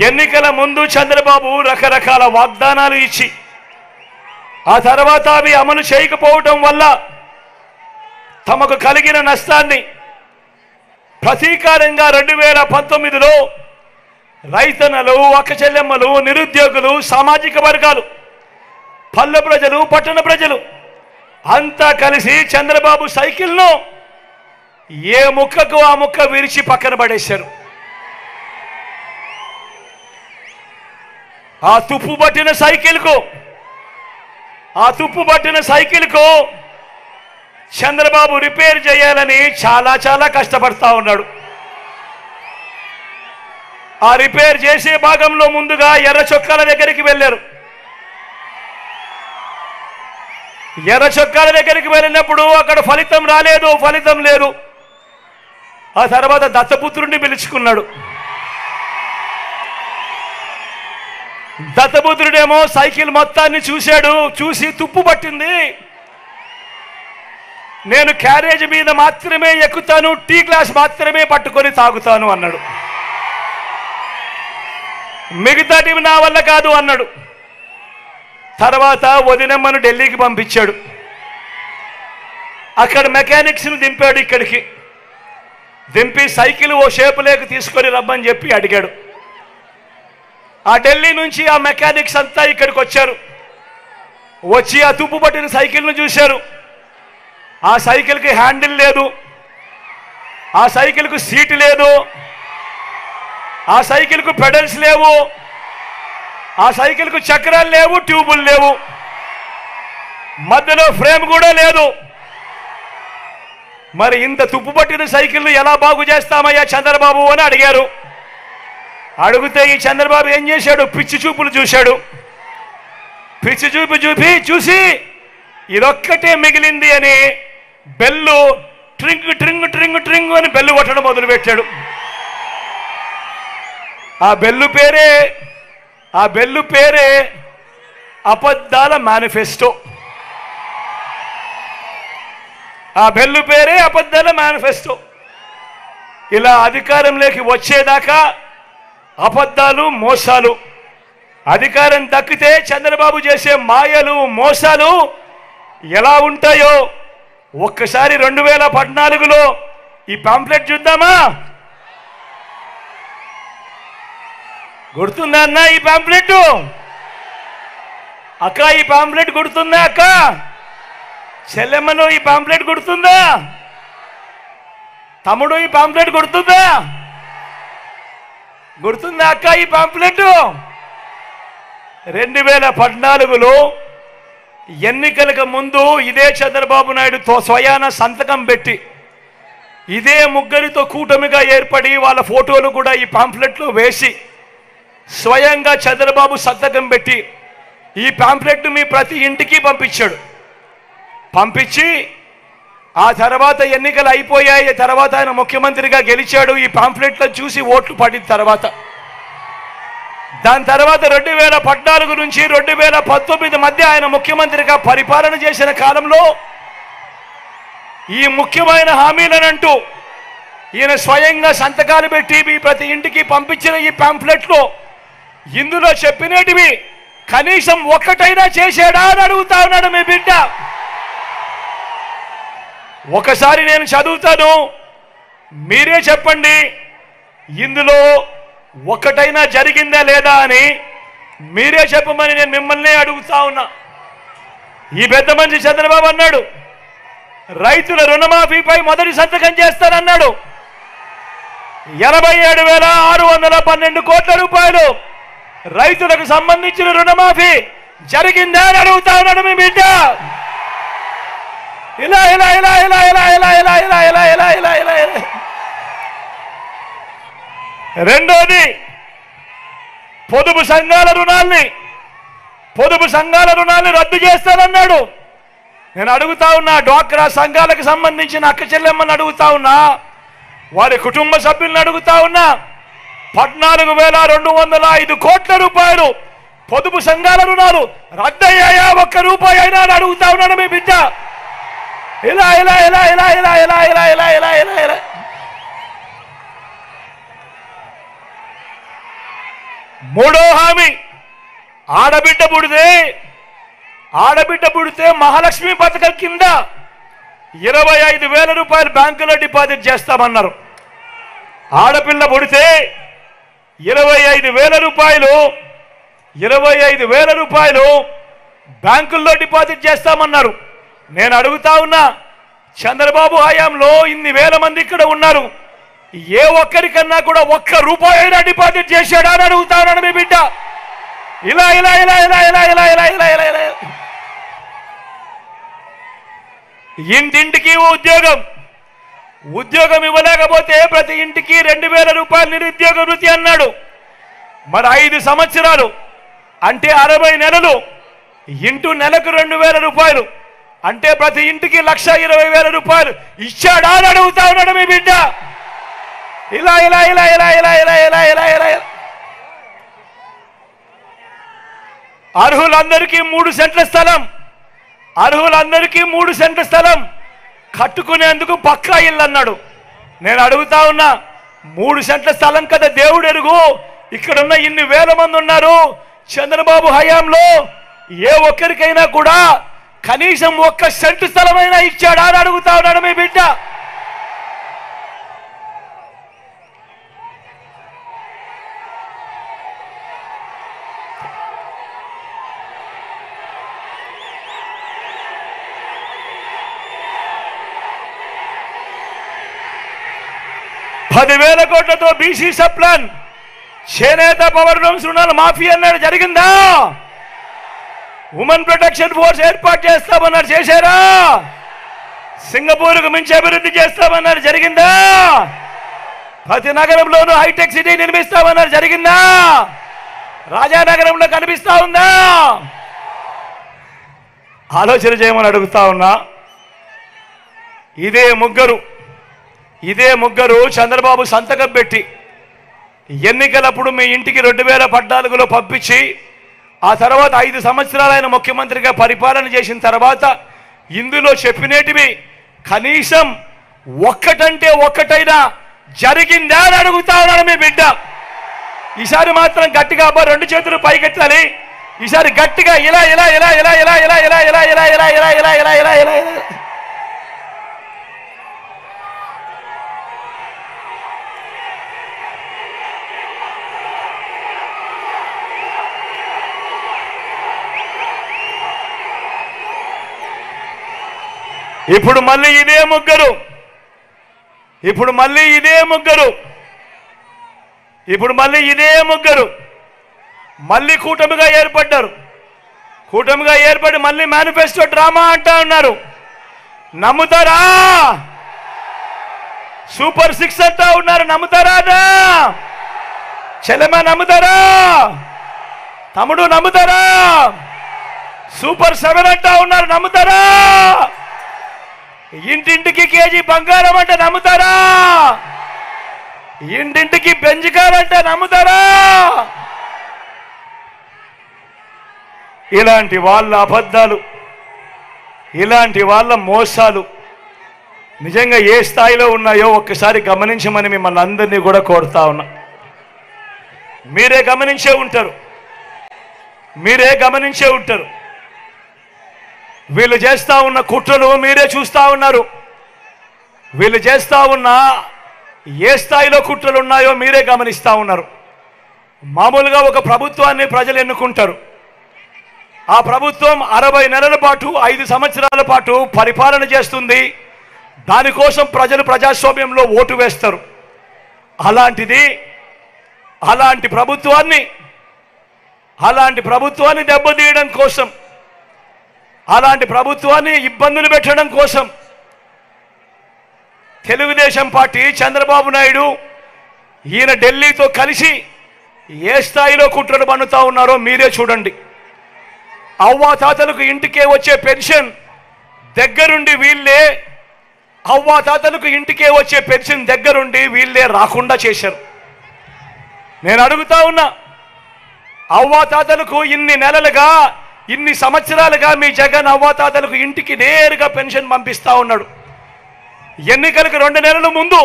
ఎన్నికల ముందు చంద్రబాబు రకరకాల వాగ్దానాలు ఇచ్చి ఆ తర్వాత అవి అమలు చేయకపోవడం వల్ల తమకు కలిగిన నష్టాన్ని ప్రతీకారంగా 2019లో రైతన్నలు, అక్కచెల్లెమ్మలు, నిరుద్యోగులు, సామాజిక వర్గాలు, పల్లె ప్రజలు, పట్టణ ప్రజలు అంతా కలిసి చంద్రబాబు సైకిల్ను ఏ ముక్కకు ఆ ముక్క విరిచి పక్కన పడేశారు. ఆ తుప్పు పట్టిన సైకిల్కు చంద్రబాబు రిపేర్ చేయాలని చాలా కష్టపడతా ఉన్నాడు. ఆ రిపేర్ చేసే భాగంలో ముందుగా ఎర్ర చొక్కాల దగ్గరికి వెళ్ళారు. ఎర్ర చొక్కాల దగ్గరికి వెళ్ళినప్పుడు అక్కడ ఫలితం లేదు. ఆ తర్వాత దత్తపుత్రుడిని పిలుచుకున్నాడు. దత్తపుత్రుడేమో సైకిల్ మొత్తాన్ని చూసి తుప్పు పట్టింది, నేను క్యారేజ్ మీద మాత్రమే ఎక్కుతాను, టీ గ్లాస్ మాత్రమే పట్టుకొని తాగుతాను అన్నాడు. మిగతాటి నా వల్ల కాదు అన్నాడు. తర్వాత వదినమ్మను ఢిల్లీకి పంపించాడు. అక్కడ మెకానిక్స్ని దింపాడు. ఇక్కడికి దింపి సైకిల్ ఓ షేపు లేక తీసుకొని రమ్మని చెప్పి అడిగాడు. ఆ ఢిల్లీ నుంచి ఆ మెకానిక్స్ అంతా ఇక్కడికి వచ్చారు. వచ్చి ఆ తుప్పు పట్టిన సైకిల్ను చూశారు. ఆ సైకిల్కి హ్యాండిల్ లేదు, ఆ సైకిల్కు సీటు లేదు, ఆ సైకిల్కు పెడల్స్ లేవు, ఆ సైకిల్కు చక్రాలు లేవు, ట్యూబులు లేవు, మధ్యలో ఫ్రేమ్ కూడా లేదు. మరి ఇంత తుప్పు పట్టిన సైకిల్ను ఎలా బాగు చేస్తామయ్యా చంద్రబాబు అని అడిగారు. అడిగితే ఈ చంద్రబాబు ఏం చేశాడు? పిచ్చి చూపులు చూశాడు. పిచ్చి చూపు చూసి ఇదొక్కటే మిగిలింది అని బెల్లు ట్రింగ్ ట్రింగ్ ట్రింగ్ ట్రింగ్ అని బెల్లు కొట్టడం మొదలుపెట్టాడు. ఆ బెల్లు పేరే అబద్ధాల మేనిఫెస్టో. ఆ బెల్లు పేరే అబద్ధాల మేనిఫెస్టో. ఇలా అధికారంలోకి వచ్చేదాకా అబద్ధాలు, మోసాలు. అధికారం దక్కితే చంద్రబాబు చేసే మాయలు, మోసాలు ఎలా ఉంటాయో ఒక్కసారి 2014లో ఈ పాంప్లెట్ చూద్దామా? గుర్తుందా అన్న ఈ పాంప్లెట్? అక్క ఈ పాంప్లెట్ గుర్తుందా? అక్క చెల్లెమ్మను ఈ పాంప్లెట్ గుర్తుందా? తమ్ముడు ఈ పాంప్లెట్ గుర్తుందా అక్క ఈ పాంప్లెట్? 2014లో ఎన్నికలకు ముందు ఇదే చంద్రబాబు నాయుడుతో స్వయాన సంతకం పెట్టి ఇదే ముగ్గురితో కూటమిగా ఏర్పడి వాళ్ళ ఫోటోలు కూడా ఈ పాంప్లెట్లో వేసి స్వయంగా చంద్రబాబు సంతకం పెట్టి ఈ పాంప్లెట్ మీ ప్రతి ఇంటికి పంపించాడు. పంపించి ఆ తర్వాత ఎన్నికలు అయిపోయాయి. తర్వాత ఆయన ముఖ్యమంత్రిగా గెలిచాడు. ఈ పాంప్లెట్లో చూసి ఓట్లు పడిన తర్వాత దాని తర్వాత 2014 నుంచి 2019 మధ్య ఆయన ముఖ్యమంత్రిగా పరిపాలన చేసిన కాలంలో ఈ ముఖ్యమైన హామీలనంటూ ఈయన స్వయంగా సంతకాలు పెట్టి మీ ప్రతి ఇంటికి పంపించిన ఈ పాంప్లెట్లో ఇందులో చెప్పినటివి కనీసం ఒక్కటైనా చేశాడా అని అడుగుతా ఉన్నాడు మీ బిడ్డ. ఒకసారి నేను చదువుతాను, మీరే చెప్పండి ఇందులో ఒక్కటైనా జరిగిందా లేదా అని మీరే చెప్పమని నేను మిమ్మల్ని అడుగుతా ఉన్నా. ఈ పెద్ద మనిషి చంద్రబాబు అన్నాడు రైతుల రుణమాఫీపై మొదటి సంతకం చేస్తానన్నాడు. 87,612 కోట్ల రూపాయలు రైతులకు సంబంధించిన రుణమాఫీ జరిగిందా అని అడుగుతా ఉన్నాడు మీ బిడ్డ. ఇలా ఇలా ఇలా ఇలా ఇలా ఇలా ఇలా ఇలా ఇలా ఇలా ఇలా ఇలా ఇలా రెండోది పొదుపు సంఘాల రుణాల్ని రద్దు చేస్తానన్నాడు. నేను అడుగుతా ఉన్నా, డ్వాక్రా సంఘాలకు సంబంధించిన అక్క చెల్లెమ్మని అడుగుతా ఉన్నా, వారి కుటుంబ సభ్యులను అడుగుతా ఉన్నా, 14,205 కోట్ల రూపాయలు పొదుపు సంఘాల రుణాలు రద్దయ్యాయా? ఒక్క రూపాయి అయినా అని అడుగుతా ఉన్నాడు మీ బిడ్డ. ఇలా ఇలా ఇలా ఇలా ఇలా ఇలా ఇలా ఇలా ఇలా ఇలా ఇలా మూడో హామీ, ఆడబిడ్డ పుడితే మహాలక్ష్మి పథకం కింద 25,000 రూపాయలు బ్యాంకులో డిపాజిట్ చేస్తామన్నారు. ఆడపిల్ల పుడితే 25,000 రూపాయలు బ్యాంకుల్లో డిపాజిట్ చేస్తామన్నారు. నేను అడుగుతా ఉన్నా, చంద్రబాబు హయాంలో ఇన్ని వేల మంది ఇక్కడ ఉన్నారు, ఏ ఒక్కరికన్నా కూడా ఒక్క రూపాయి అయినా డిపాజిట్ చేశాడా అని అడుగుతా ఉన్నాను మీ బిడ్డ. ఇలా ఇలా ఇలా ఇలా ఇలా ఇలా ఇలా ఇలా ఇలా ఇలా ఇంటింటికి ఉద్యోగం ఇవ్వలేకపోతే ప్రతి ఇంటికి 2,000 రూపాయలు నిరుద్యోగ వృత్తి అన్నాడు. మరి 5 సంవత్సరాలు అంటే 60 నెలలు ఇంటూ నెలకు 2,000 రూపాయలు అంటే ప్రతి ఇంటికి 1,20,000 రూపాయలు ఇచ్చాడా అని అడుగుతా ఉన్నాడు మీ బిడ్డ. ఇలా ఇలా ఇలా ఇలా ఇలా ఇలా ఇలా ఇలా ఇలా అర్హులందరికీ 3 సెంట్ల స్థలం కట్టుకునేందుకు పక్కా ఇల్లు అన్నాడు. నేను అడుగుతా ఉన్నా, 3 సెంట్ల స్థలం కదా దేవుడు ఎరుగు, ఇక్కడున్న ఇన్ని వేల మంది ఉన్నారు, చంద్రబాబు హయాంలో ఏ ఒక్కరికైనా కూడా కనీసం 1 సెంటు స్థలమైనా ఇచ్చాడా అని అడుగుతా ఉన్నాడు మీ బిడ్డ. ₹10,000 కోట్లతో బీసీ సప్లాన్, చేనేత పవర్ లూమ్స్ రుణాలు మాఫీ అన్నాడు, జరిగిందా? ఉమెన్ ప్రొటెక్షన్ ఫోర్స్ ఏర్పాటు చేస్తామన్నారు, చేశారా? సింగపూర్కు మించి అభివృద్ధి చేస్తామన్నారు, జరిగిందా? ప్రతి నగరంలోనూ హైటెక్ సిటీ నిర్మిస్తామన్నారు, జరిగిందా? రాజానగరంలో కనిపిస్తా ఉందా? ఆలోచన చేయమని అడుగుతా ఉన్నా. ఇదే ముగ్గురు చంద్రబాబు సంతకం పెట్టి ఎన్నికలప్పుడు మీ ఇంటికి 2014లో పంపించి ఆ తర్వాత 5 సంవత్సరాలు ఆయన ముఖ్యమంత్రిగా పరిపాలన చేసిన తర్వాత ఇందులో చెప్పినేటివి కనీసం ఒక్కటంటే ఒక్కటైనా జరిగిందా అని అడుగుతా ఉన్నాడు మీ బిడ్డ. ఈసారి మాత్రం గట్టిగా 2 చేతులు పైకెత్తాలి. ఈసారి గట్టిగా ఇలా ఇలా ఇలా ఇలా ఇలా ఇలా ఇలా ఇలా ఇలా ఇలా ఇలా ఇలా ఇలా ఇలా ఇలా ఇలా ఇప్పుడు మళ్ళీ ఇదే ముగ్గురు మళ్ళీ కూటమిగా ఏర్పడి మళ్ళీ మేనిఫెస్టో డ్రామా అంటా ఉన్నారు. నమ్ముతారా? సూపర్ 6 అంటా ఉన్నారు, నమ్ముతారా? చెల్లెమ్మ నమ్ముతారా? తమ్ముడు నమ్ముతారా? సూపర్ 7 అంటా ఉన్నారు, నమ్ముతారా? ఇంటింటికి కేజీ బంగారం అంటే నమ్ముతారా? ఇంటింటికి పెంచుకారంటే నమ్ముతారా? ఇలాంటి వాళ్ళ అబద్ధాలు, ఇలాంటి వాళ్ళ మోసాలు నిజంగా ఏ స్థాయిలో ఉన్నాయో ఒక్కసారి గమనించమని మిమ్మల్ని అందరినీ కూడా కోరుతా ఉన్నా. మీరే గమనించే ఉంటారు. వీళ్ళు చేస్తా ఉన్న కుట్రలు మీరే చూస్తా ఉన్నారు. వీళ్ళు చేస్తా ఉన్న ఏ స్థాయిలో కుట్రలు ఉన్నాయో మీరే గమనిస్తా ఉన్నారు. మామూలుగా ఒక ప్రభుత్వాన్ని ప్రజలు ఎన్నుకుంటారు. ఆ ప్రభుత్వం 60 నెలల పాటు 5 సంవత్సరాల పాటు పరిపాలన చేస్తుంది. దానికోసం ప్రజలు ప్రజాస్వామ్యంలో ఓటు వేస్తారు. అలాంటి ప్రభుత్వాన్ని దెబ్బతీయడం కోసం, అలాంటి ప్రభుత్వాన్ని ఇబ్బందులు పెట్టడం కోసం తెలుగుదేశం పార్టీ, చంద్రబాబు నాయుడు ఈయన ఢిల్లీతో కలిసి ఏ స్థాయిలో కుట్రలు పన్నుతా ఉన్నారో మీరే చూడండి. అవ్వాతాతలకు ఇంటికే వచ్చే పెన్షన్ దగ్గరుండి వీళ్ళే రాకుండా చేశారు. నేను అడుగుతా ఉన్నా, అవ్వాతాతలకు ఇన్ని సంవత్సరాలుగా మీ జగన్ అవ్వాతాతలకు ఇంటికి నేరుగా పెన్షన్ పంపిస్తా ఉన్నాడు. ఎన్నికలకు 2 నెలల ముందు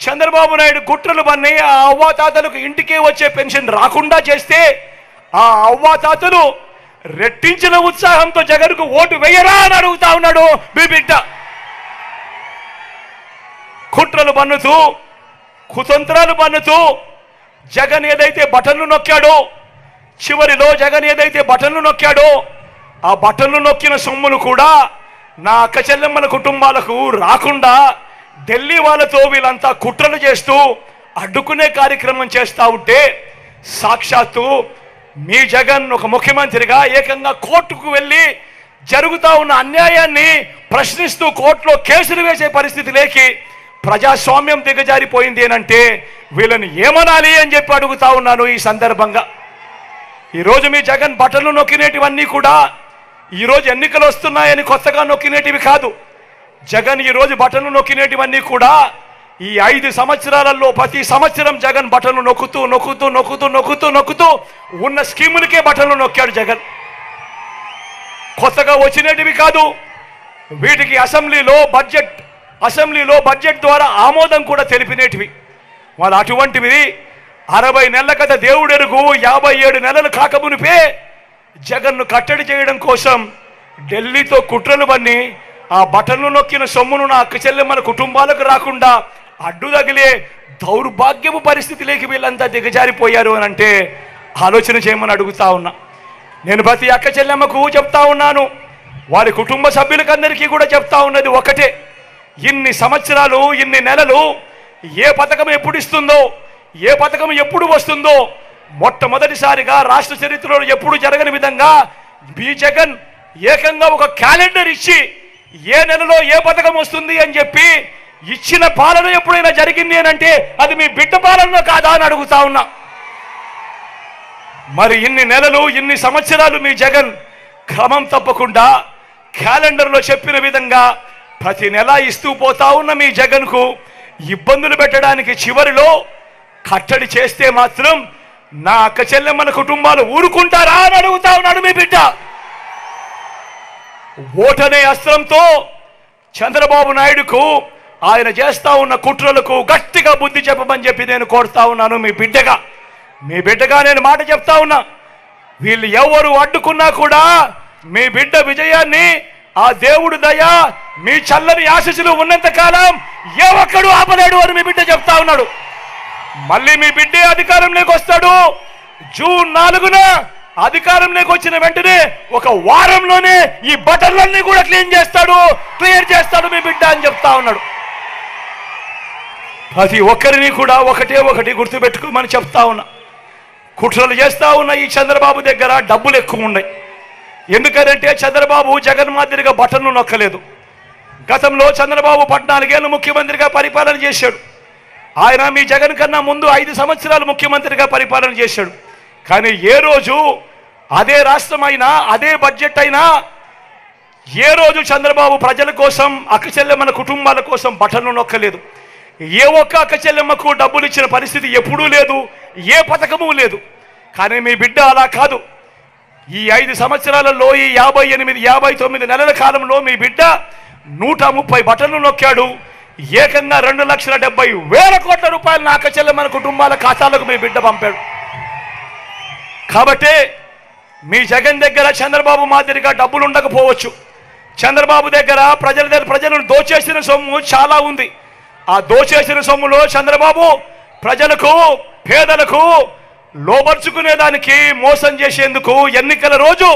చంద్రబాబు నాయుడు కుట్రలు పన్ని ఆ అవ్వాతాతలకు ఇంటికే వచ్చే పెన్షన్ రాకుండా చేస్తే ఆ అవ్వాతాతలు రెట్టించిన ఉత్సాహంతో జగన్కు ఓటు వేయరా అని అడుగుతా ఉన్నాడు మీ బిడ్డ. కుట్రలు పన్నుతూ కుతంత్రాలు పన్నుతూ జగన్ ఏదైతే బటన్లు నొక్కాడో, చివరిలో జగన్ ఏదైతే బటన్లు నొక్కాడో ఆ బటన్లు నొక్కిన సొమ్ములు కూడా నా అక్క చెల్లెమ్మల కుటుంబాలకు రాకుండా ఢిల్లీ వాళ్ళతో వీళ్ళంతా కుట్రలు చేస్తూ అడ్డుకునే కార్యక్రమం చేస్తూ ఉంటే సాక్షాత్తు మీ జగన్ ఒక ముఖ్యమంత్రిగా ఏకంగా కోర్టుకు వెళ్ళి జరుగుతూ ఉన్న అన్యాయాన్ని ప్రశ్నిస్తూ కోర్టులో కేసులు వేసే పరిస్థితి లేకి ప్రజాస్వామ్యం దిగజారిపోయింది అంటే వీళ్ళని ఏమనాలి అని చెప్పి అడుగుతా ఉన్నాను. ఈ సందర్భంగా ఈరోజు మీ జగన్ బటన్లు నొక్కినేటివన్నీ కూడా ఈరోజు ఎన్నికలు వస్తున్నాయని కొత్తగా నొక్కినేటివి కాదు. జగన్ ఈరోజు బటన్లు నొక్కినేటివన్నీ కూడా ఈ 5 సంవత్సరాలలో ప్రతి సంవత్సరం జగన్ బటన్లు నొక్కుతూ నొక్కుతూ నొక్కుతూ నొక్కుతూ నొక్కుతూ ఉన్న స్కీములకే బటన్లు నొక్కాడు జగన్. కొత్తగా వచ్చినటివి కాదు. వీటికి అసెంబ్లీలో బడ్జెట్ ద్వారా ఆమోదం కూడా తెలిపినేటివి. వాళ్ళు అటువంటివి 60 నెలల కథ దేవుడెరుగు 57 నెలలు కాకమునిపే జగన్ను కట్టడి చేయడం కోసం ఢిల్లీతో కుట్రలు పన్ని ఆ బటన్లు నొక్కిన సొమ్మును నా అక్క చెల్లెమ్మల కుటుంబాలకు రాకుండా అడ్డు తగిలే దౌర్భాగ్యపు పరిస్థితిలోకి వీళ్ళంతా దిగజారిపోయారు అని అంటే ఆలోచన చేయమని అడుగుతా ఉన్నా. నేను ప్రతి అక్క చెల్లెమ్మకు చెప్తా ఉన్నాను, వారి కుటుంబ సభ్యులకందరికీ కూడా చెప్తా ఉన్నది ఒకటే, ఇన్ని సంవత్సరాలు ఇన్ని నెలలు ఏ పథకం ఎప్పుడు ఇస్తుందో, ఏ పథకం ఎప్పుడు వస్తుందో మొట్టమొదటిసారిగా రాష్ట్ర చరిత్రలో ఎప్పుడు జరగని విధంగా మీ జగన్ ఏకంగా ఒక క్యాలెండర్ ఇచ్చి ఏ నెలలో ఏ పథకం వస్తుంది అని చెప్పి ఇచ్చిన పాలన ఎప్పుడైనా జరిగింది అని అంటే అది మీ బిడ్డ పాలన కాదా అని అడుగుతా ఉన్నా. మరి ఇన్ని నెలలు ఇన్ని సంవత్సరాలు మీ జగన్ క్రమం తప్పకుండా క్యాలెండర్లో చెప్పిన విధంగా ప్రతి నెల ఇస్తూ పోతా ఉన్న మీ జగన్కు ఇబ్బందులు పెట్టడానికి చివరిలో కట్టడి చేస్తే మాత్రం నా అక్క చెల్లెమ్మల కుటుంబాలు ఊరుకుంటారా అని అడుగుతా ఉన్నాడు మీ బిడ్డ. ఓటనే అస్త్రంతో చంద్రబాబు నాయుడుకు ఆయన చేస్తా ఉన్న కుట్రలకు గట్టిగా బుద్ధి చెప్పమని చెప్పి నేను కోరుతా ఉన్నాను. మీ బిడ్డగా నేను మాట చెప్తా ఉన్నా, వీళ్ళు ఎవరు అడ్డుకున్నా కూడా మీ బిడ్డ విజయాన్ని ఆ దేవుడు దయ మీ చల్లని ఆశీస్సులు ఉన్నంత కాలం ఏ ఒక్కడు ఆపలేడు అని మీ బిడ్డ చెప్తా ఉన్నాడు. మళ్ళీ మీ బిడ్డే అధికారంలోకి వస్తాడు. జూన్ 4న అధికారంలోకి వచ్చిన వెంటనే ఒక వారంలోనే ఈ బటన్లన్నీ కూడా క్లియర్ చేస్తాడు మీ బిడ్డ అని చెప్తా ఉన్నాడు. ప్రతి ఒక్కరిని కూడా ఒకటి గుర్తుపెట్టుకోమని చెప్తా ఉన్నా. కుట్రలు చేస్తా ఉన్న ఈ చంద్రబాబు దగ్గర డబ్బులు ఎక్కువ ఉన్నాయి. ఎందుకంటే చంద్రబాబు జగన్ మాదిరిగా బటన్లు నొక్కలేదు. గతంలో చంద్రబాబు 14 ఏళ్ళు ముఖ్యమంత్రిగా పరిపాలన చేశాడు. ఆయన మీ జగన్ కన్నా ముందు 5 సంవత్సరాలు ముఖ్యమంత్రిగా పరిపాలన చేశాడు. కానీ ఏ రోజు అదే రాష్ట్రం అయినా అదే బడ్జెట్ అయినా ఏ రోజు చంద్రబాబు ప్రజల కోసం అక్క చెల్లెమ్మల కుటుంబాల కోసం బటన్లు నొక్కలేదు. ఏ ఒక్క అక్క చెల్లెమ్మకు డబ్బులు ఇచ్చిన పరిస్థితి ఎప్పుడూ లేదు, ఏ పథకము లేదు. కానీ మీ బిడ్డ అలా కాదు. ఈ 5 సంవత్సరాలలో ఈ 59 నెలల కాలంలో మీ బిడ్డ 130 బటన్లు నొక్కాడు. ఏకంగా 2,70,000 కోట్ల రూపాయలు నా అక్క చెల్లెమ్మల కుటుంబాల ఖాతాలకు మీ బిడ్డ పంపాడు. కాబట్టి మీ జగన్ దగ్గర చంద్రబాబు మాదిరిగా డబ్బులు ఉండకపోవచ్చు. చంద్రబాబు దగ్గర ప్రజలను దోచేసిన సొమ్ము చాలా ఉంది. ఆ దోచేసిన సొమ్ములో చంద్రబాబు ప్రజలకు పేదలకు లోబర్చుకునేదానికి మోసం చేసేందుకు ఎన్నికల రోజు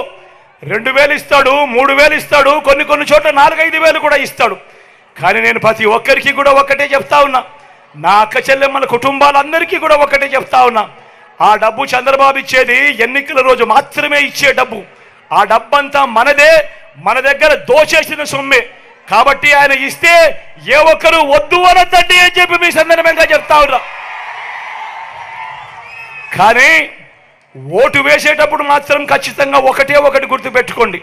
2,000 ఇస్తాడు, 3,000 ఇస్తాడు, కొన్ని చోట్ల 4-5 కూడా ఇస్తాడు. కానీ నేను ప్రతి ఒక్కరికి కూడా ఒకటే చెప్తా ఉన్నా, నా అక్క చెల్లెమ్మల కుటుంబాలందరికీ కూడా ఒకటే చెప్తా ఉన్నా, ఆ డబ్బు చంద్రబాబు ఇచ్చేది ఎన్నికల రోజు మాత్రమే ఇచ్చే డబ్బు. ఆ డబ్బంతా మనదే, మన దగ్గర దోచేసిన సొమ్మే. కాబట్టి ఆయన ఇస్తే ఏ ఒక్కరు వద్దు అనొద్దండి అని చెప్పి మీ సందర్భంగా చెప్తా ఉన్నా. కానీ ఓటు వేసేటప్పుడు మాత్రం ఖచ్చితంగా ఒకటి గుర్తుపెట్టుకోండి,